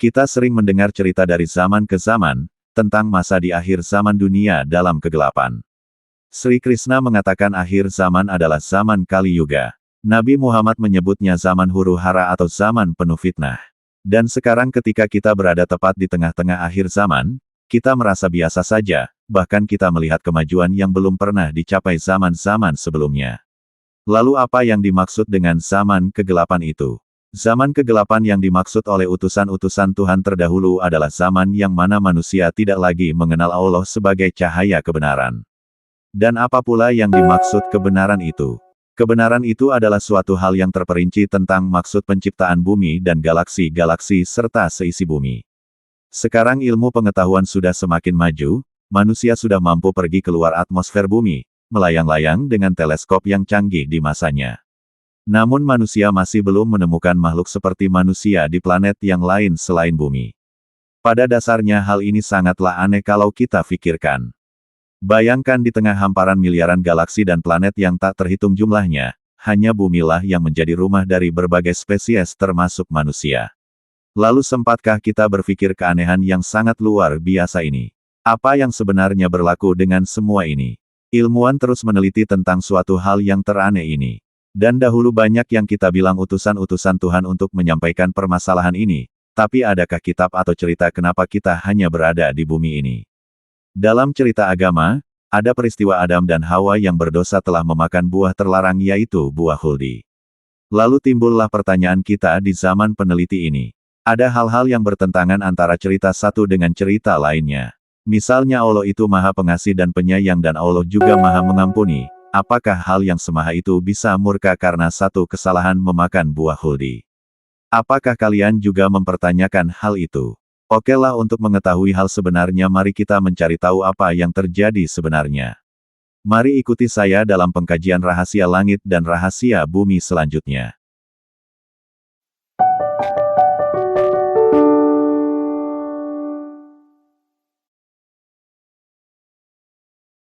Kita sering mendengar cerita dari zaman ke zaman, tentang masa di akhir zaman dunia dalam kegelapan. Sri Krishna mengatakan akhir zaman adalah zaman Kali Yuga. Nabi Muhammad menyebutnya zaman huru-hara atau zaman penuh fitnah. Dan sekarang ketika kita berada tepat di tengah-tengah akhir zaman, kita merasa biasa saja, bahkan kita melihat kemajuan yang belum pernah dicapai zaman-zaman sebelumnya. Lalu apa yang dimaksud dengan zaman kegelapan itu? Zaman kegelapan yang dimaksud oleh utusan-utusan Tuhan terdahulu adalah zaman yang mana manusia tidak lagi mengenal Allah sebagai cahaya kebenaran. Dan apa pula yang dimaksud kebenaran itu? Kebenaran itu adalah suatu hal yang terperinci tentang maksud penciptaan bumi dan galaksi-galaksi serta seisi bumi. Sekarang ilmu pengetahuan sudah semakin maju, manusia sudah mampu pergi keluar atmosfer bumi, melayang-layang dengan teleskop yang canggih di masanya. Namun manusia masih belum menemukan makhluk seperti manusia di planet yang lain selain bumi. Pada dasarnya hal ini sangatlah aneh kalau kita pikirkan. Bayangkan di tengah hamparan miliaran galaksi dan planet yang tak terhitung jumlahnya, hanya bumilah yang menjadi rumah dari berbagai spesies termasuk manusia. Lalu sempatkah kita berpikir keanehan yang sangat luar biasa ini? Apa yang sebenarnya berlaku dengan semua ini? Ilmuwan terus meneliti tentang suatu hal yang teraneh ini. Dan dahulu banyak yang kita bilang utusan-utusan Tuhan untuk menyampaikan permasalahan ini, tapi adakah kitab atau cerita kenapa kita hanya berada di bumi ini? Dalam cerita agama, ada peristiwa Adam dan Hawa yang berdosa telah memakan buah terlarang yaitu buah huldi. Lalu timbullah pertanyaan kita di zaman peneliti ini. Ada hal-hal yang bertentangan antara cerita satu dengan cerita lainnya. Misalnya Allah itu Maha Pengasih dan Penyayang dan Allah juga Maha Mengampuni. Apakah hal yang semaha itu bisa murka karena satu kesalahan memakan buah huldi? Apakah kalian juga mempertanyakan hal itu? Okelah, untuk mengetahui hal sebenarnya mari kita mencari tahu apa yang terjadi sebenarnya. Mari ikuti saya dalam pengkajian rahasia langit dan rahasia bumi selanjutnya.